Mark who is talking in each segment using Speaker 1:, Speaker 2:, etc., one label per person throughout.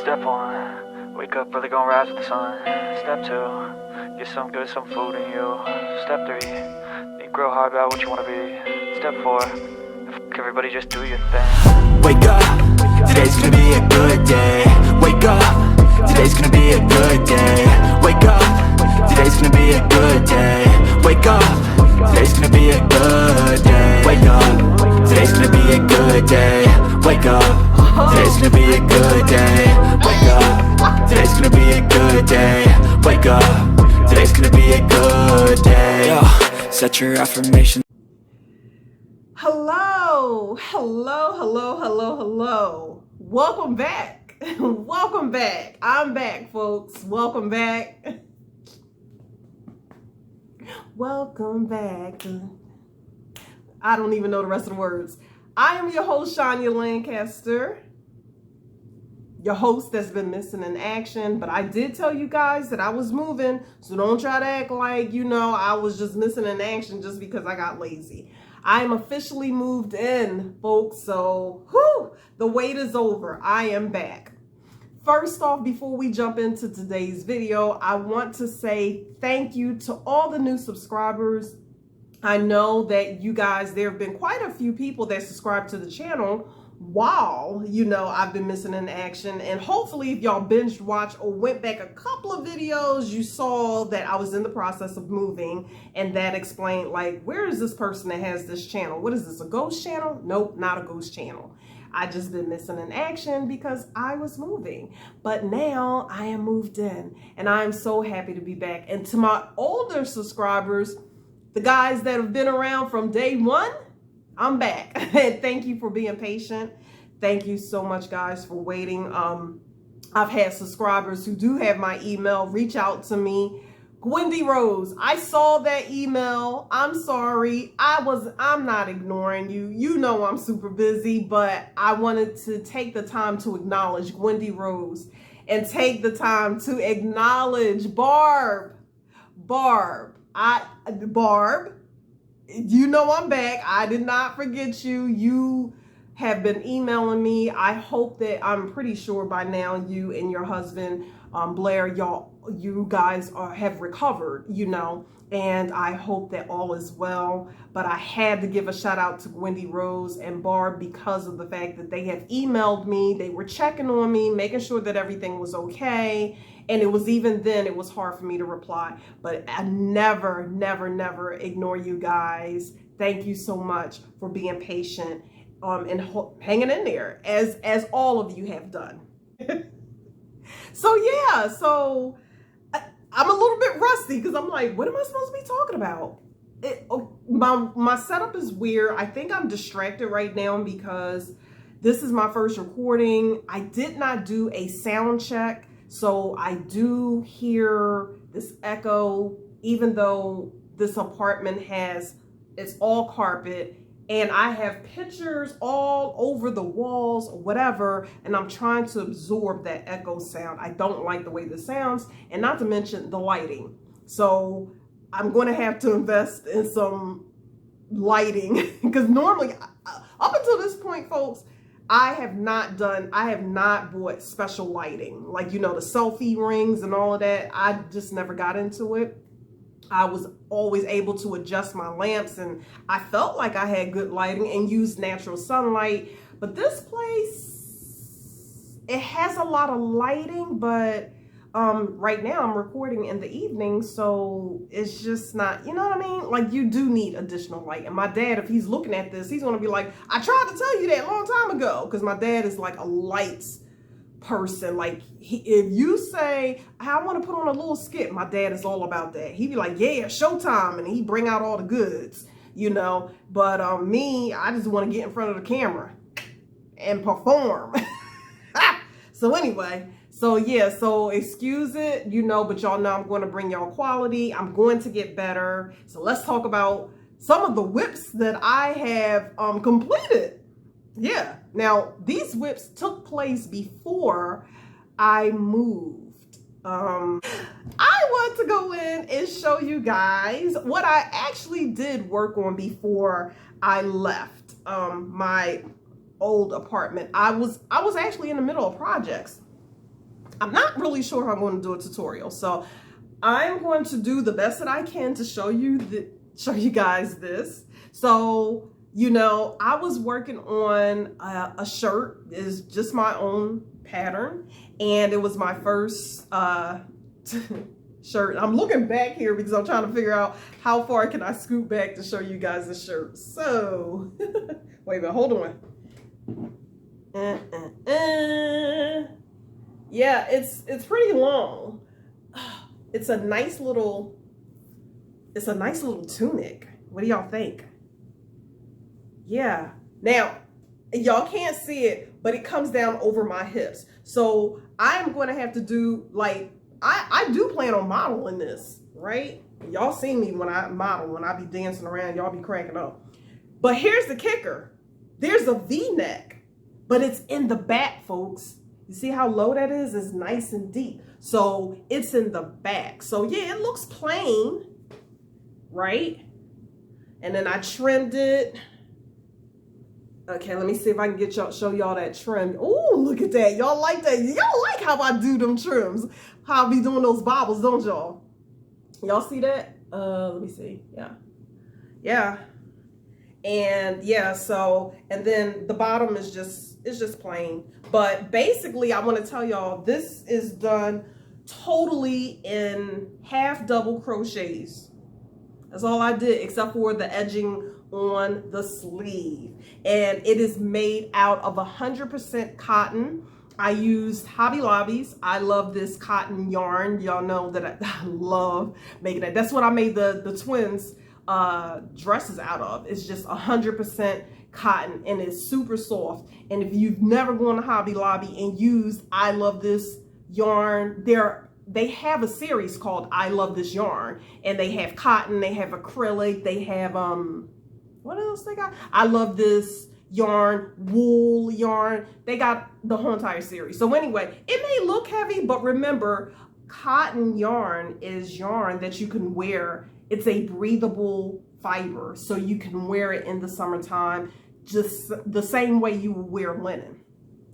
Speaker 1: Step one, wake up early, gonna rise with the sun. Step two, get some good, some food in you. Step three, think real hard about what you wanna be. Step four, everybody just do your thing.
Speaker 2: Wake up, today's gonna be a good day. Wake up, today's gonna be a good day. Wake up, today's gonna be a good day. Wake up, today's gonna be a good day. Wake up, today's gonna be a good day. Wake up, today's gonna be a good day. Wake up, today's gonna be a good day. Wake up, today's gonna be a good day. Yo, set your affirmation.
Speaker 3: Hello. Welcome back. Welcome back. I'm back, folks. Welcome back. Welcome back. I don't even know the rest of the words. I am your host, Shania Lancaster. Your host that's been missing in action, but I did tell you guys that I was moving, so don't try to act like, I was just missing in action just because I got lazy. I am officially moved in, folks, so the wait is over. I am back. First off, before we jump into today's video, I want to say thank you to all the new subscribers. I know that you guys, there have been quite a few people that subscribe to the channel while, I've been missing in action. And hopefully if y'all binge watch or went back a couple of videos, you saw that I was in the process of moving, and that explained, like, where is this person that has this channel? What is this, a ghost channel? Nope, not a ghost channel. I just been missing in action because I was moving. But now I am moved in, and I am so happy to be back. And to my older subscribers, the guys that have been around from day one, I'm back. And thank you for being patient. Thank you so much, guys, for waiting. I've had subscribers who do have my email reach out to me. Wendy Rose, I saw that email. I'm sorry. I'm not ignoring you. You know I'm super busy, but I wanted to take the time to acknowledge Wendy Rose and take the time to acknowledge Barb. Barb, you know I'm back. I did not forget you. You have been emailing me. I hope that, I'm pretty sure by now you and your husband, Blair, you guys have recovered, and I hope that all is well. But I had to give a shout out to Wendy Rose and Barb because of the fact that they have emailed me. They were checking on me, making sure that everything was okay. And it was, even then, it was hard for me to reply. But I never ignore you guys. Thank you so much for being patient and hanging in there, as all of you have done. So I'm a little bit rusty because I'm like, what am I supposed to be talking about? My setup is weird. I think I'm distracted right now because this is my first recording. I did not do a sound check. So I do hear this echo, even though this apartment it's all carpet, and I have pictures all over the walls or whatever, and I'm trying to absorb that echo sound. I don't like the way this sounds, and not to mention the lighting. So I'm going to have to invest in some lighting because normally, up until this point, folks, I have not bought special lighting, like, the selfie rings and all of that. I just never got into it. I was always able to adjust my lamps, and I felt like I had good lighting and used natural sunlight. But this place, it has a lot of lighting, but right now I'm recording in the evening, so it's just not, you know what I mean? Like, you do need additional light. And my dad, if he's looking at this, he's going to be like, I tried to tell you that a long time ago, because my dad is like a lights person. Like, if you say, I want to put on a little skit, my dad is all about that. He'd be like, yeah, showtime, and he bring out all the goods, But me, I just want to get in front of the camera and perform. So anyway, so excuse it, but y'all know I'm going to bring y'all quality. I'm going to get better. So let's talk about some of the WIPS that I have completed. Yeah. Now, these WIPS took place before I moved. I want to go in and show you guys what I actually did work on before I left my old apartment. I was actually in the middle of projects. I'm not really sure if I'm going to do a tutorial. So I'm going to do the best that I can to show you guys this. So, you know, I was working on a shirt. It's just my own pattern, and it was my first shirt. I'm looking back here because I'm trying to figure out how far can I scoot back to show you guys the shirt. So wait a minute, hold on. Yeah, it's pretty long. It's a nice little tunic. What do y'all think? Yeah. Now, y'all can't see it, but it comes down over my hips. So I'm going to have to do, like, I do plan on modeling this, right? Y'all see me when I model, when I be dancing around, y'all be cracking up. But here's the kicker. There's a V-neck, but it's in the back, folks. You see how low that is? It's nice and deep. So it's in the back. So yeah, it looks plain, right? And then I trimmed it. Okay, let me see if I can show y'all that trim. Oh, look at that. Y'all like that? Y'all like how I do them trims. How I be doing those bobbles, don't y'all? Y'all see that? Let me see. Yeah. Yeah. And yeah, so, and then the bottom is just plain. But basically, I want to tell y'all, this is done totally in half double crochets. That's all I did, except for the edging on the sleeve. And it is made out of 100% cotton. I used Hobby Lobby's. I love this cotton yarn. Y'all know that I love making that. That's what I made the twins dresses out of. It's just 100% cotton, and it's super soft. And if you've never gone to Hobby Lobby and used I Love This yarn, they have a series called I Love This Yarn, and they have cotton, they have acrylic, they have what else they got? I Love This yarn, wool yarn. They got the whole entire series. So anyway, it may look heavy, but remember, cotton yarn is yarn that you can wear. It's a breathable fiber, so you can wear it in the summertime just the same way you would wear linen.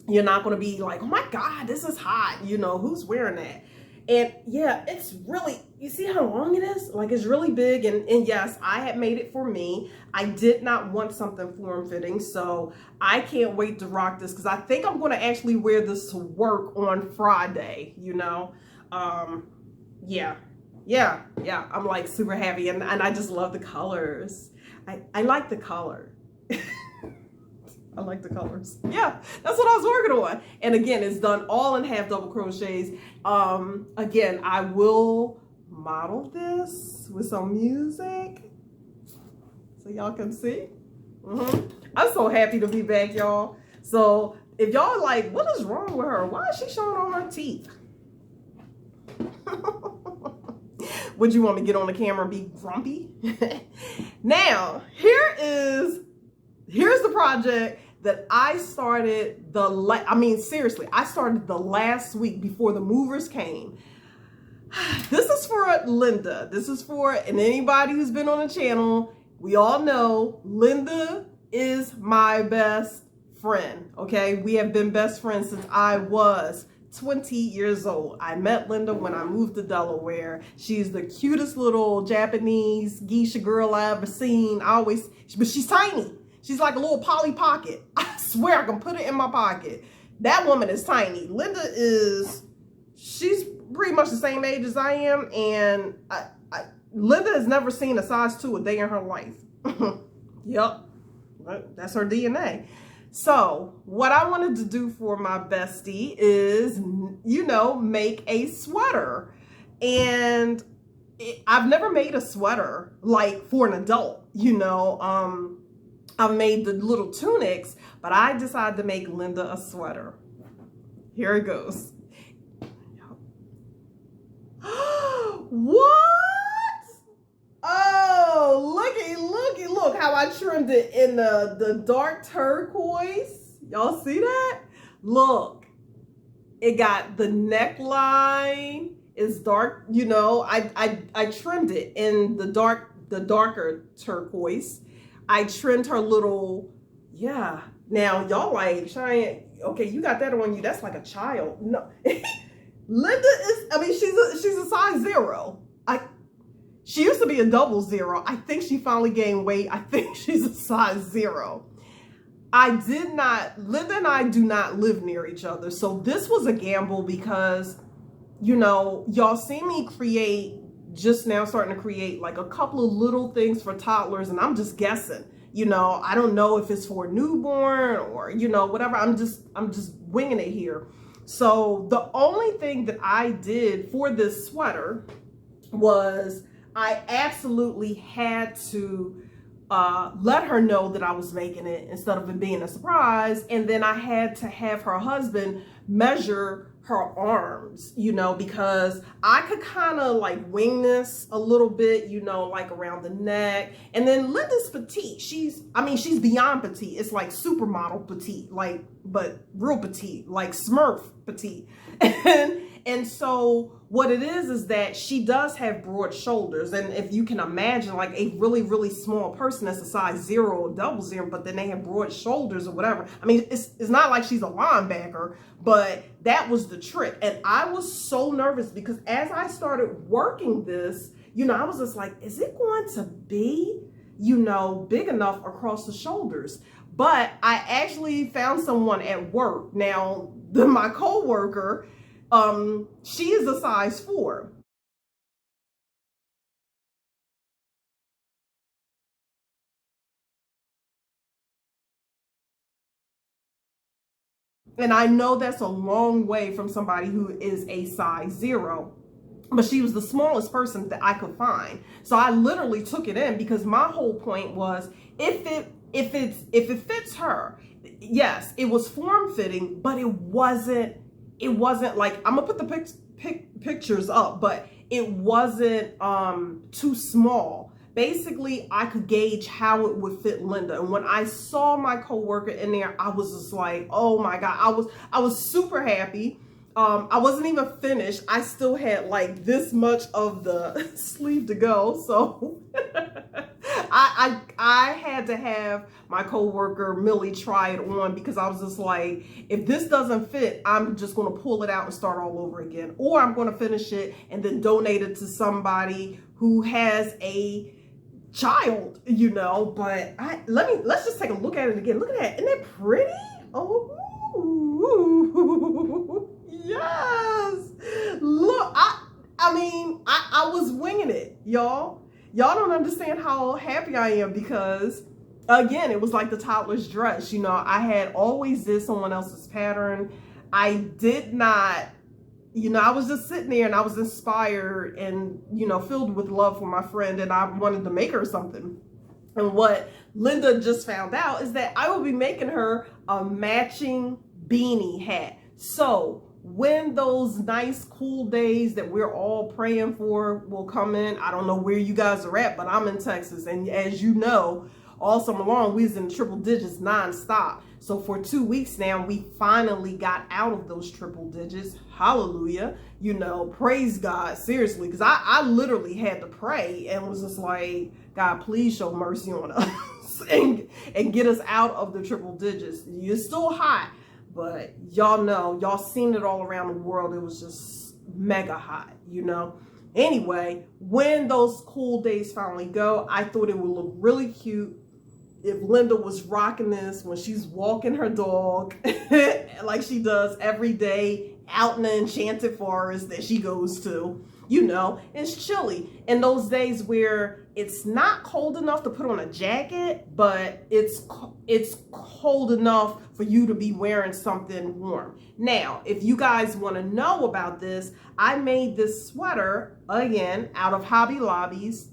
Speaker 3: You're not going to be like, oh my God, this is hot. You know, who's wearing that? And yeah, it's really, you see how long it is? Like, it's really big. And yes, I had made it for me. I did not want something form-fitting, so I can't wait to rock this, because I think I'm going to actually wear this to work on Friday, you know? Yeah, I'm like super happy, and I just love the colors. I like the color. I like the colors. Yeah, that's what I was working on. And again, it's done all in half double crochets. Again, I will model this with some music so y'all can see. I'm so happy to be back, y'all. So if y'all like, what is wrong with her? Why is she showing all her teeth? Would you want me to get on the camera and be grumpy? Now, here's the project that I started seriously, I started the last week before the movers came. This is for Linda. This is for, and anybody who's been on the channel, we all know Linda is my best friend, okay? We have been best friends since I was 20 years old. I met Linda when I moved to Delaware. She's the cutest little Japanese geisha girl I ever seen. But she's tiny. She's like a little Polly Pocket. I swear I can put it in my pocket. That woman is tiny. Linda she's pretty much the same age as I am, and Linda has never seen a size 2 a day in her life. Yep, that's her DNA. So what I wanted to do for my bestie is, you know, make a sweater. And I've never made a sweater like for an adult, you know. I've made the little tunics, but I decided to make Linda a sweater. Here it goes. What? Oh, look how I trimmed it in the dark turquoise. Y'all see that? Look, it got the neckline is dark, you know. I trimmed it in the darker turquoise. I trimmed her little, yeah. Now y'all like, Cheyenne, okay, you got that on you. That's like a child. No, Linda is, I mean, she's a size 0. She used to be a double 0. I think she finally gained weight. I think she's a size 0. Linda and I do not live near each other. So this was a gamble because, you know, y'all see me starting to create like a couple of little things for toddlers, and I'm just guessing. You know, I don't know if it's for a newborn or, you know, whatever. I'm just winging it here. So the only thing that I did for this sweater was I absolutely had to let her know that I was making it instead of it being a surprise. And then I had to have her husband measure her arms, you know, because I could kind of like wing this a little bit, you know, like around the neck. And then Linda's petite. She's beyond petite. It's like supermodel petite, like, but real petite, like Smurf petite. And so what it is that she does have broad shoulders. And if you can imagine like a really, really small person that's a size 0 or double 0, but then they have broad shoulders or whatever. I mean, it's not like she's a linebacker, but that was the trick. And I was so nervous because as I started working this, you know, I was just like, is it going to be, you know, big enough across the shoulders? But I actually found someone at work. Now, my coworker, she is a size 4. And I know that's a long way from somebody who is a size 0, but she was the smallest person that I could find. So I literally took it in because my whole point was if it fits her, yes, it was form fitting, but it wasn't like, I'm gonna put the pictures up, but it wasn't too small. Basically, I could gauge how it would fit Linda. And when I saw my coworker in there, I was just like, oh my God, I was super happy. I wasn't even finished. I still had like this much of the sleeve to go. So I had to have my coworker Millie try it on because I was just like, if this doesn't fit, I'm just going to pull it out and start all over again. Or I'm going to finish it and then donate it to somebody who has a child, you know. But let's just take a look at it again. Look at that. Isn't that pretty? Oh, yes. Look, I was winging it, y'all. Y'all don't understand how happy I am because, again, it was like the toddler's dress. You know, I had always did someone else's pattern. I did not, you know, I was just sitting there and I was inspired and, you know, filled with love for my friend, and I wanted to make her something. And what Linda just found out is that I will be making her a matching beanie hat. So when those nice cool days that we're all praying for will come in, I don't know where you guys are at, but I'm in Texas. And as you know, all summer long, we was in triple digits nonstop. So for 2 weeks now, we finally got out of those triple digits. Hallelujah. You know, praise God, seriously. Because I literally had to pray and was just like, God, please show mercy on us and get us out of the triple digits. You're still hot, but y'all know, y'all seen it all around the world. It was just mega hot, you know. Anyway, when those cool days finally go, I thought it would look really cute if Linda was rocking this when she's walking her dog like she does every day out in the enchanted forest that she goes to. You know, it's chilly. In those days where it's not cold enough to put on a jacket, but it's cold enough for you to be wearing something warm. Now, if you guys want to know about this, I made this sweater, again, out of Hobby Lobby's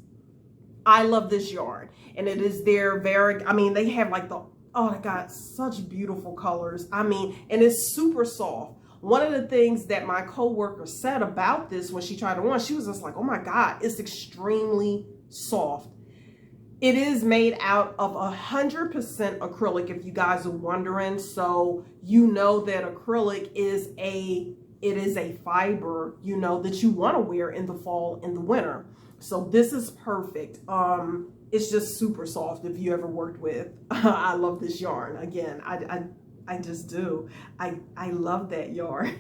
Speaker 3: I love this yarn. And it is their very, I mean, they have like the, oh my God, such beautiful colors. I mean, and it's super soft. One of the things that my coworker said about this when she tried it on, she was just like, oh my God, it's extremely soft. It is made out of 100% acrylic, if you guys are wondering. So you know that acrylic is a fiber, you know, that you want to wear in the fall and the winter. So this is perfect. It's just super soft if you ever worked with. I love this yarn. Again, I just do. I love that yarn.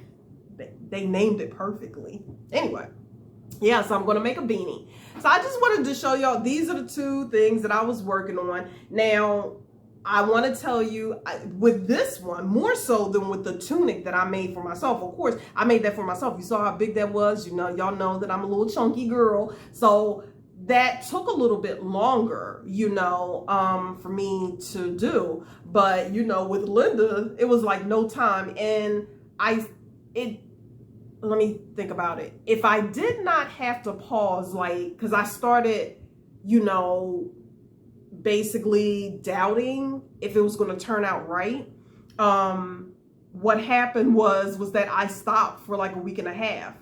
Speaker 3: they named it perfectly. Anyway, yeah, so I'm going to make a beanie. So I just wanted to show y'all, these are the two things that I was working on. Now, I want to tell you, with this one, more so than with the tunic that I made for myself. Of course, I made that for myself. You saw how big that was. You know, y'all know that I'm a little chunky girl. So that took a little bit longer, you know, for me to do. But, you know, with Linda, it was like no time. And let me think about it. If I did not have to pause, like, because I started, you know, basically doubting if it was going to turn out right. What happened was that I stopped for like a week and a half.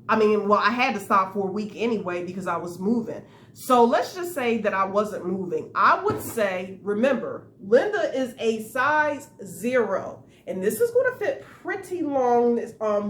Speaker 3: I mean, well, I had to stop for a week anyway because I was moving. So let's just say that I wasn't moving. I would say, remember, Linda is a size 0. And this is going to fit pretty long.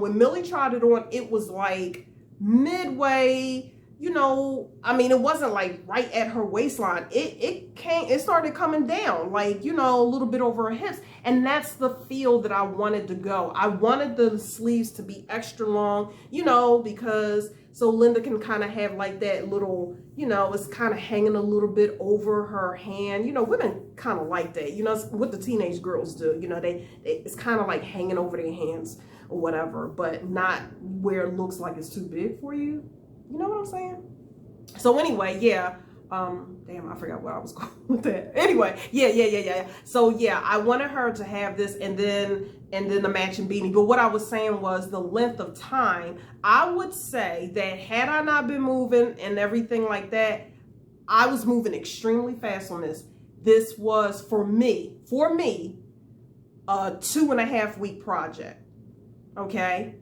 Speaker 3: When Millie tried it on, it was like midway, you know, I mean, it wasn't like right at her waistline. It started coming down, like, you know, a little bit over her hips. And that's the feel that I wanted to go. I wanted the sleeves to be extra long, you know, because so Linda can kind of have like that little, you know, it's kind of hanging a little bit over her hand. You know, women kind of like that, you know, it's what the teenage girls do. You know, it's kind of like hanging over their hands or whatever, but not where it looks like it's too big for you. You know what I'm saying? So anyway, yeah. Damn, I forgot where I was going with that. Anyway, yeah. So yeah, I wanted her to have this and then the matching beanie. But what I was saying was the length of time. I would say that had I not been moving and everything like that, I was moving extremely fast on this. This was for me, a 2.5 week project. Okay.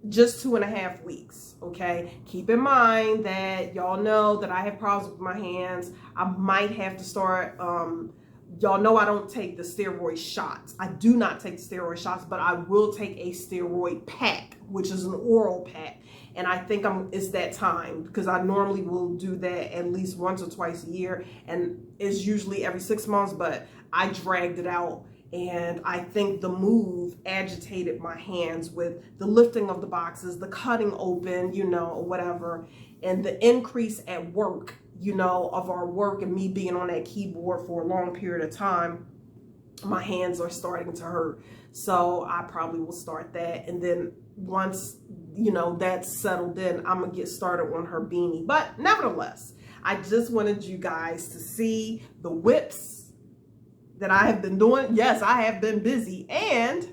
Speaker 3: Just 2.5 weeks, okay? Keep in mind that y'all know that I have problems with my hands. I might have to start, y'all know I don't take the steroid shots. I do not take the steroid shots, but I will take a steroid pack, which is an oral pack. And I think it's that time because I normally will do that at least once or twice a year. And it's usually every 6 months, but I dragged it out. And I think the move agitated my hands with the lifting of the boxes, the cutting open, you know, or whatever, and the increase at work, you know, of our work and me being on that keyboard for a long period of time. My hands are starting to hurt. So I probably will start that. And then once, you know, that's settled in, I'm going to get started on her beanie. But nevertheless, I just wanted you guys to see the WIPS that I have been doing. Yes, I have been busy, and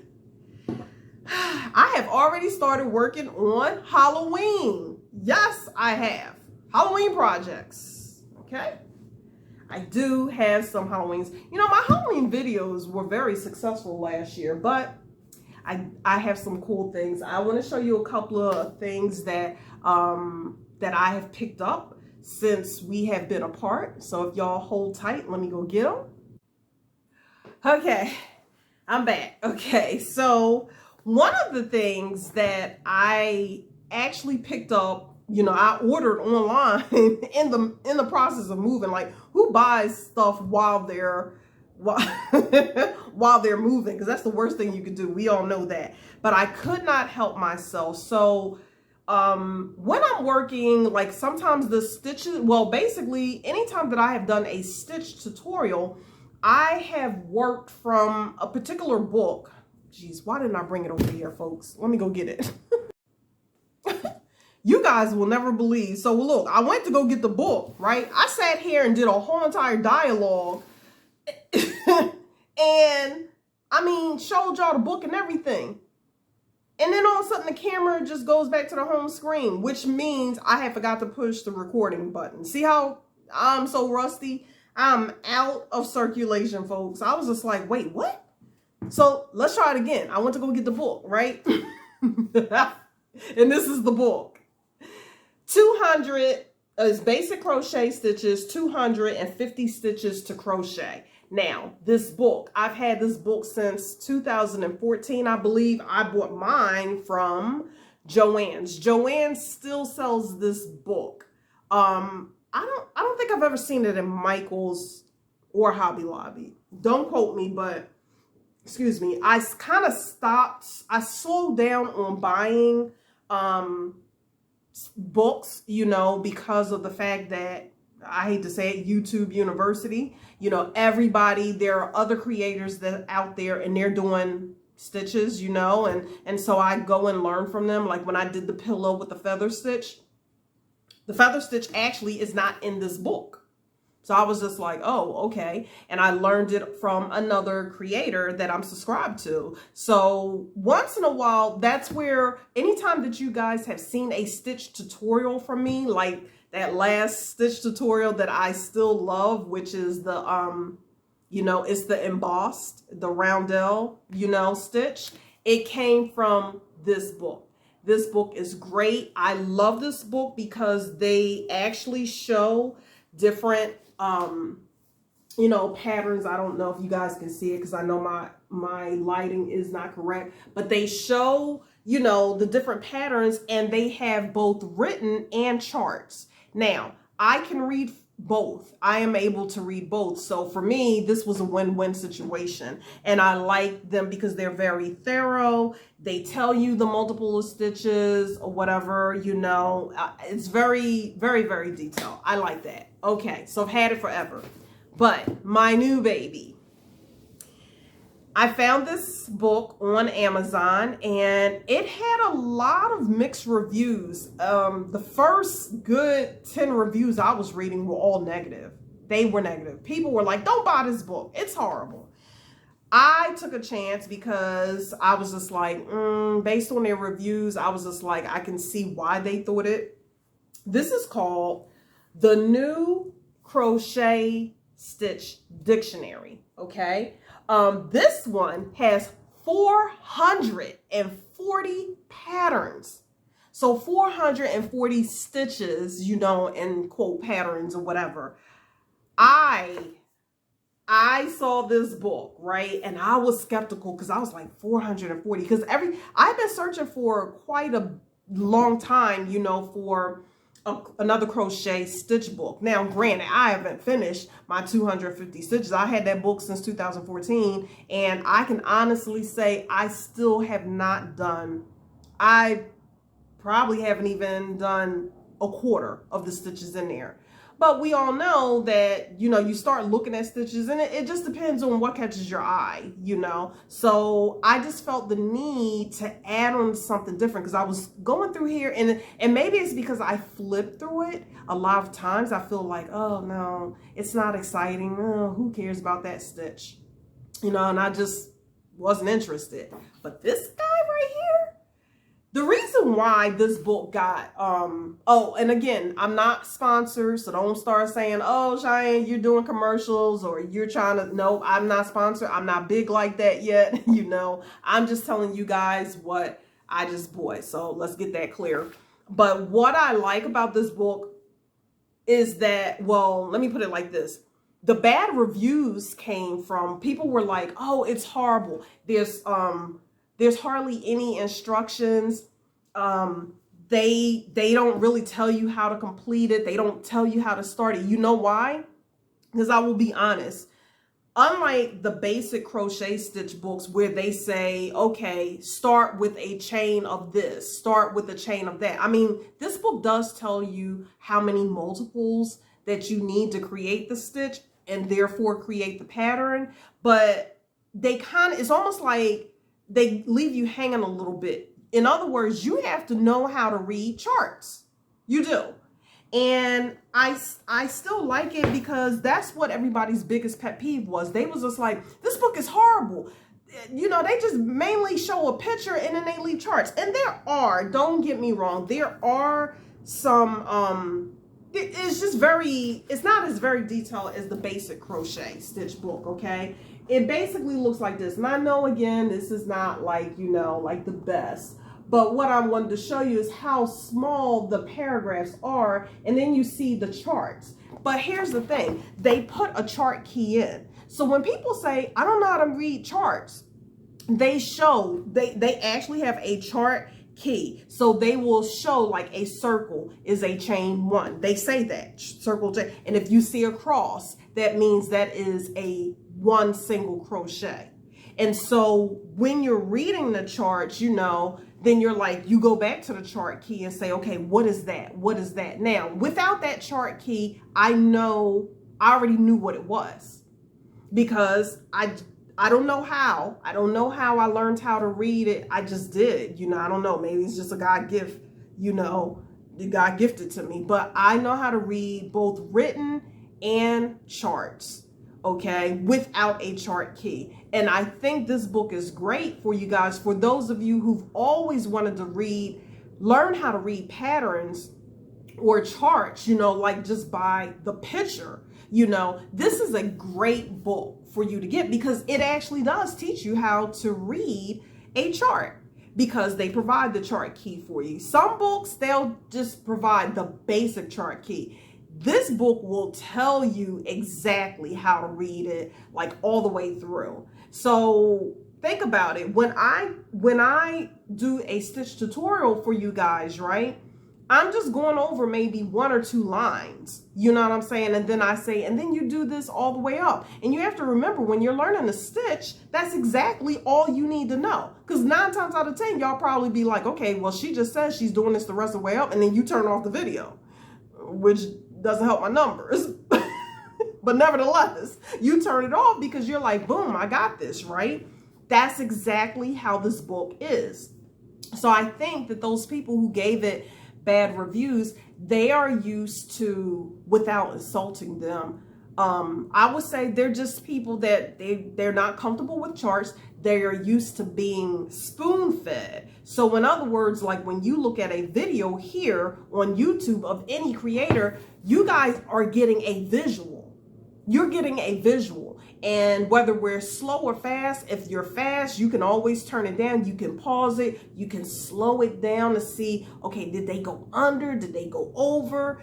Speaker 3: I have already started working on Halloween. Yes, I have Halloween projects. Okay, I do have some Halloweens. You know, my Halloween videos were very successful last year, but I have some cool things. I want to show you a couple of things that that I have picked up since we have been apart. So if y'all hold tight, let me go get them. Okay, I'm back. Okay, so one of the things that I actually picked up, you know, I ordered online in the process of moving. Like, who buys stuff while they're moving? Because that's the worst thing you could do. We all know that. But I could not help myself. So when I'm working, like sometimes the stitches, well, basically anytime that I have done a stitch tutorial, I have worked from a particular book. Jeez, why didn't I bring it over here, folks? Let me go get it. You guys will never believe. So look, I went to go get the book, right? I sat here and did a whole entire dialogue. And I mean, showed y'all the book and everything. And then all of a sudden the camera just goes back to the home screen, which means I had forgot to push the recording button. See how I'm so rusty? I'm out of circulation, folks. I was just like, wait, what? So let's try it again. I went to go get the book, right? And this is the book. 200 is basic crochet stitches, 250 stitches to crochet. Now, this book, I've had this book since 2014, I believe. I bought mine from Joann's. Joann still sells this book. I don't think I've ever seen it in Michael's or Hobby Lobby. Don't quote me, but excuse me, I kind of stopped, I slowed down on buying books, you know, because of the fact that, I hate to say it, YouTube University, you know, everybody, there are other creators that out there and they're doing stitches, you know, and so I go and learn from them. Like when I did the pillow with the feather stitch actually is not in this book. So I was just like, oh, okay. And I learned it from another creator that I'm subscribed to. So once in a while, that's where anytime that you guys have seen a stitch tutorial from me, like that last stitch tutorial that I still love, which is the, you know, it's the embossed, the roundel, you know, stitch. It came from this book. This book is great. I love this book because they actually show different you know, patterns. I don't know if you guys can see it because I know my lighting is not correct, but they show, you know, the different patterns, and they have both written and charts. Now, I can read both. I am able to read both. So for me, this was a win-win situation, and I like them because they're very thorough. They tell you the multiple stitches or whatever, you know, it's very, very, very detailed. I like that. Okay, so I've had it forever. But my new baby, I found this book on Amazon, and it had a lot of mixed reviews. The first good 10 reviews I was reading were all negative. They were negative. People were like, don't buy this book. It's horrible. I took a chance because I was just like, based on their reviews, I was just like, I can see why they thought it. This is called The New Crochet Stitch Dictionary, okay? This one has 440 patterns. So 440 stitches, you know, in quote patterns or whatever. I saw this book, right? And I was skeptical because I was like 440, because I've been searching for quite a long time, you know, for another crochet stitch book. Now, granted, I haven't finished my 250 stitches. I had that book since 2014, and I can honestly say I still have not done, I probably haven't even done a quarter of the stitches in there. But we all know that, you know, you start looking at stitches and it just depends on what catches your eye, you know. So I just felt the need to add on something different because I was going through here, and maybe it's because I flipped through it a lot of times. I feel like, oh no, it's not exciting. Oh, who cares about that stitch? You know, and I just wasn't interested. But this guy right here, the reason why this book got, oh, and again, I'm not sponsored, so don't start saying, oh, Cheyenne, you're doing commercials or you're trying to, no, I'm not sponsored. I'm not big like that yet, you know. I'm just telling you guys what I just bought, so let's get that clear. But what I like about this book is that, well, let me put it like this. The bad reviews came from, people were like, oh, it's horrible. There's hardly any instructions. They don't really tell you how to complete it. They don't tell you how to start it. You know why? Because I will be honest, unlike the basic crochet stitch books where they say, okay, start with a chain of this, start with a chain of that. I mean, this book does tell you how many multiples that you need to create the stitch and therefore create the pattern. But they kind of, it's almost like they leave you hanging a little bit. In other words, you have to know how to read charts. You do. And I still like it because that's what everybody's biggest pet peeve was. They was just like, this book is horrible. You know, they just mainly show a picture and then they leave charts. And there are, don't get me wrong, there are some, it's just very, it's not as very detailed as the basic crochet stitch book, okay? It basically looks like this. And I know, again, this is not like, you know, like the best. But what I wanted to show you is how small the paragraphs are. And then you see the charts. But here's the thing. They put a chart key in. So when people say, I don't know how to read charts, they show, they actually have a chart key. So they will show like a circle is a chain one. They say that, circle chain. And if you see a cross, that means that is a one single crochet. And so when you're reading the charts, you know, then you're like, you go back to the chart key and say, okay, what is that? What is that? Now, without that chart key, I already knew what it was, because I don't know how. I don't know how I learned how to read it. I just did. You know, I don't know. Maybe it's just a God gift, you know, God gifted to me. But I know how to read both written and charts, okay, without a chart key. And I think this book is great for you guys, for those of you who've always wanted to learn how to read patterns or charts, you know, like just by the picture. You know, this is a great book for you to get, because it actually does teach you how to read a chart, because they provide the chart key for you. Some books, they'll just provide the basic chart key. This book will tell you exactly how to read it, like all the way through. So think about it. When I do a stitch tutorial for you guys, right? I'm just going over maybe 1 or 2 lines, you know what I'm saying? And then I say, and then you do this all the way up. And you have to remember, when you're learning to stitch, that's exactly all you need to know. Because 9 times out of 10, y'all probably be like, okay, well, she just says she's doing this the rest of the way up, and then you turn off the video, which doesn't help my numbers. But nevertheless, you turn it off because you're like, boom, I got this, right? That's exactly how this book is. So I think that those people who gave it bad reviews, they are used to, without insulting them, I would say they're just people that they're not comfortable with charts. They are used to being spoon-fed. So in other words, like when you look at a video here on YouTube of any creator, you guys are getting a visual. You're getting a visual. And whether we're slow or fast, if you're fast, you can always turn it down. You can pause it. You can slow it down to see, okay, did they go under? Did they go over?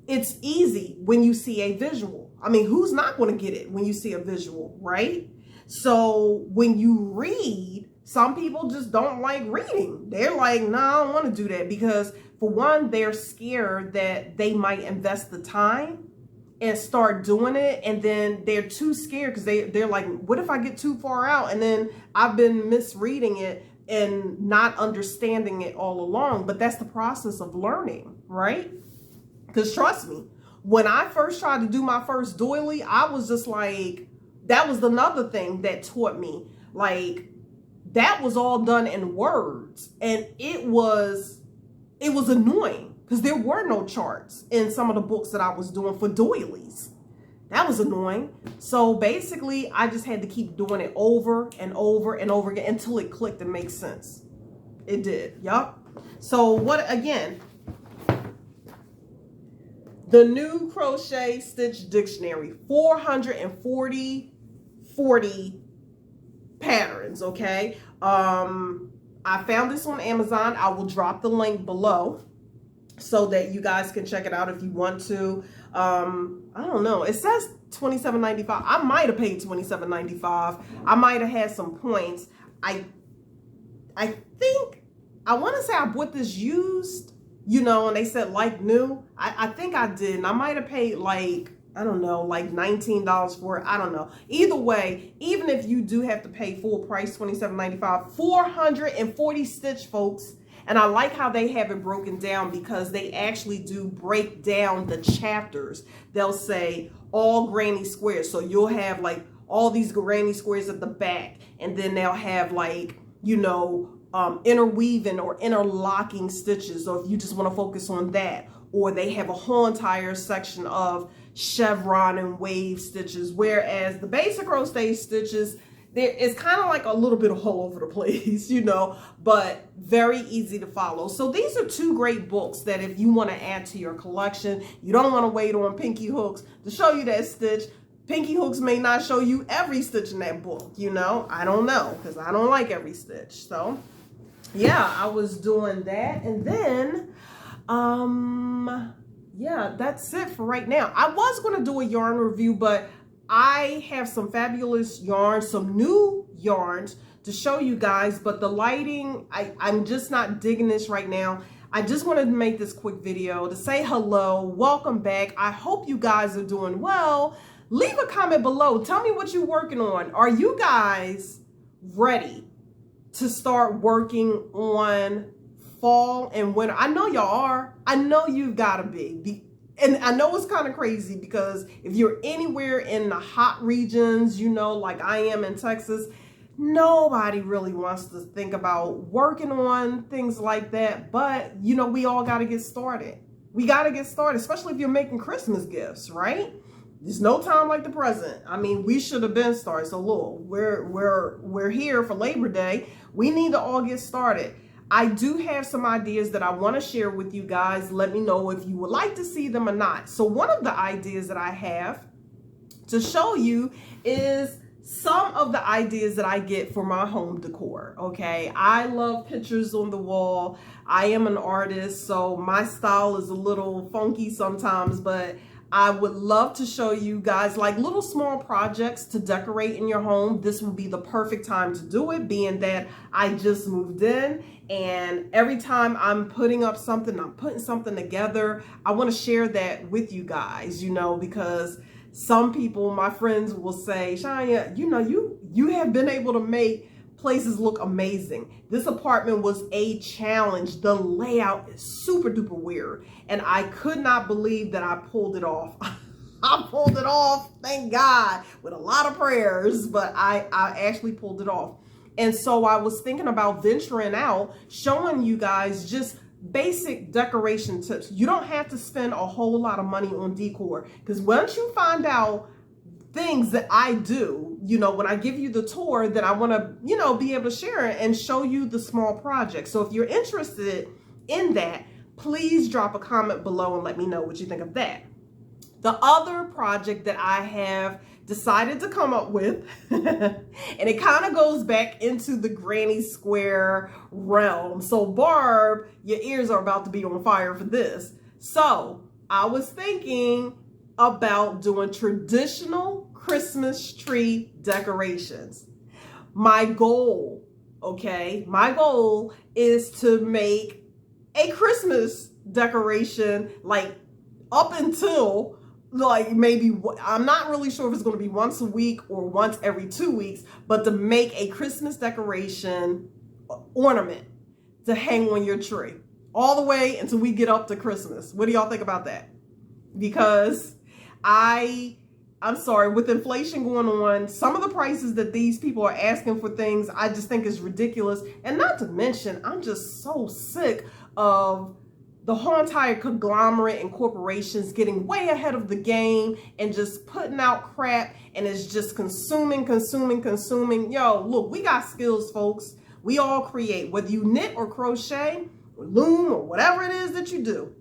Speaker 3: It's easy when you see a visual. I mean, who's not going to get it when you see a visual, right? So when you read, some people just don't like reading. They're like, no, I don't want to do that, because for one, they're scared that they might invest the time and start doing it, and then they're too scared because they're like, what if I get too far out and then I've been misreading it and not understanding it all along? But that's the process of learning, right? Because trust me, when I first tried to do my first doily, I was just like, that was another thing that taught me, like, that was all done in words, and it was annoying, because there were no charts in some of the books that I was doing for doilies. That was annoying. So basically, I just had to keep doing it over and over and over again until it clicked and made sense. It did. Yup. So what, again, the new crochet stitch dictionary, 440 patterns, okay? I found this on Amazon. I will drop the link below so that you guys can check it out if you want to. I don't know. It says $27.95. I might have paid $27.95. I might have had some points. I think, I want to say I bought this used, you know, and they said like new. I think I did. And I might have paid like, I don't know, like $19 for it. I don't know. Either way, even if you do have to pay full price, $27.95, 440 stitch, folks. And I like how they have it broken down, because they actually do break down the chapters. They'll say all granny squares. So you'll have like all these granny squares at the back. And then they'll have like, you know, interweaving or interlocking stitches. So if you just want to focus on that. Or they have a whole entire section of chevron and wave stitches. Whereas the basic crochet stitches, it's kind of like a little bit all over the place, you know, but very easy to follow. So these are 2 great books that if you want to add to your collection, you don't want to wait on Pinky Hooks to show you that stitch. Pinky Hooks may not show you every stitch in that book, you know. I don't know, because I don't like every stitch. So yeah, I was doing that. And then, yeah, that's it for right now. I was going to do a yarn review, but I have some fabulous yarns, some new yarns to show you guys, but the lighting, I'm just not digging this right now. I just wanted to make this quick video to say hello, welcome back. I hope you guys are doing well. Leave a comment below. Tell me what you're working on. Are you guys ready to start working on fall and winter? I know y'all are. I know you've got to be. And I know it's kind of crazy because if you're anywhere in the hot regions, you know, like I am in Texas, nobody really wants to think about working on things like that. But, you know, we all got to get started. We got to get started, especially if you're making Christmas gifts, right? There's no time like the present. I mean, we should have been started. So look, we're here for Labor Day. We need to all get started. I do have some ideas that I want to share with you guys. Let me know if you would like to see them or not. So one of the ideas that I have to show you is some of the ideas that I get for my home decor. Okay, I love pictures on the wall. I am an artist, so my style is a little funky sometimes, but I would love to show you guys like little small projects to decorate in your home. This will be the perfect time to do it, being that I just moved in, and every time I'm putting up something, I'm putting something together, I want to share that with you guys, you know, because some people, my friends, will say, Shania, you know, you have been able to make places look amazing. This apartment was a challenge. The layout is super duper weird, and I could not believe that I pulled it off. I pulled it off, thank God, with a lot of prayers, but I actually pulled it off. And so I was thinking about venturing out, showing you guys just basic decoration tips. You don't have to spend a whole lot of money on decor, because once you find out things that I do, you know, when I give you the tour, that I want to, you know, be able to share it and show you the small projects. So if you're interested in that, please drop a comment below and let me know what you think of that. The other project that I have decided to come up with, and it kind of goes back into the granny square realm. So Barb, your ears are about to be on fire for this. So I was thinking about doing traditional Christmas tree decorations. My goal, okay, my goal is to make a Christmas decoration like up until like maybe, I'm not really sure if it's going to be once a week or once every 2 weeks, but to make a Christmas decoration ornament to hang on your tree all the way until we get up to Christmas. What do y'all think about that? Because I'm sorry, with inflation going on, some of the prices that these people are asking for things, I just think is ridiculous. And not to mention, I'm just so sick of the whole entire conglomerate and corporations getting way ahead of the game and just putting out crap, and it's just consuming. Yo, look, we got skills, folks. We all create, whether you knit or crochet or loom or whatever it is that you do.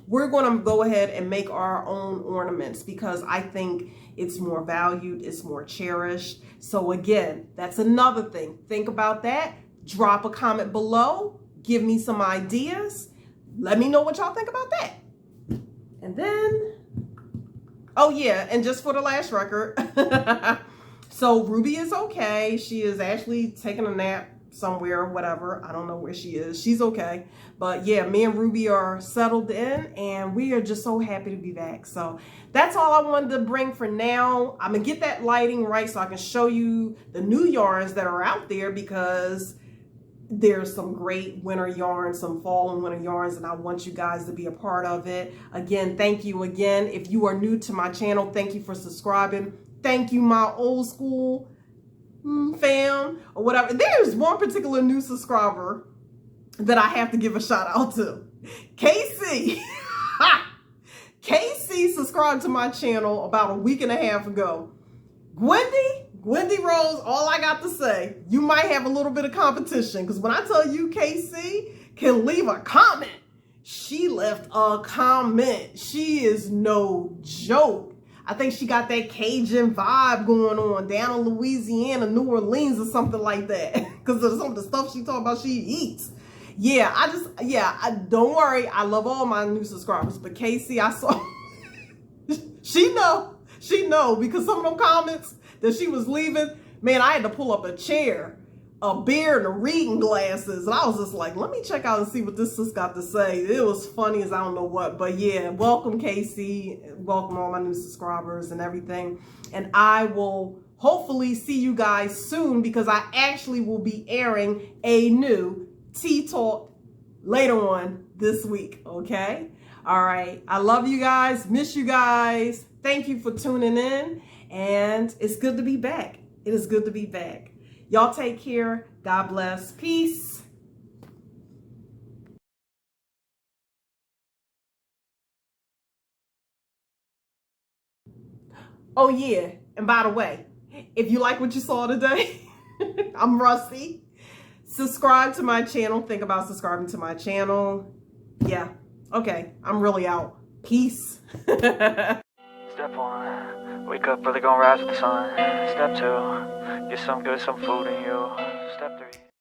Speaker 3: We're going to go ahead and make our own ornaments because I think it's more valued, it's more cherished. So again, that's another thing. Think about that. Drop a comment below. Give me some ideas. Let me know what y'all think about that. And then, oh yeah, and just for the last record, so Ruby is okay. She is actually taking a nap somewhere or whatever. I don't know where she is. She's okay. But yeah, me and Ruby are settled in, and we are just so happy to be back. So that's all I wanted to bring for now. I'm gonna get that lighting right so I can show you the new yarns that are out there, because there's some great winter yarns, some fall and winter yarns, and I want you guys to be a part of it. Again, thank you again. If you are new to my channel, thank you for subscribing. Thank you, my old school fam or whatever. There's one particular new subscriber that I have to give a shout out to. Casey. Casey subscribed to my channel about a week and a half ago. Gwendy Rose, all I got to say, you might have a little bit of competition, because when I tell you Casey can leave a comment, she left a comment. She is no joke. I think she got that Cajun vibe going on down in Louisiana, New Orleans or something like that, because of some of the stuff she talking about she eats. Yeah, don't worry. I love all my new subscribers, but Casey, I saw, she know, because some of them comments that she was leaving, man, I had to pull up a chair, a beer, and a reading glasses. And I was just like, let me check out and see what this has got to say. It was funny as I don't know what. But yeah, welcome, Casey. Welcome all my new subscribers and everything. And I will hopefully see you guys soon, because I actually will be airing a new Tea Talk later on this week, okay? All right. I love you guys. Miss you guys. Thank you for tuning in. And it's good to be back. It is good to be back. Y'all take care. God bless. Peace. Oh, yeah. And by the way, if you like what you saw today, I'm Rusty. Subscribe to my channel. Think about subscribing to my channel. Yeah. Okay. I'm really out. Peace.
Speaker 1: Step 1, wake up, really gonna rise with the sun. Step 2, get some food in you.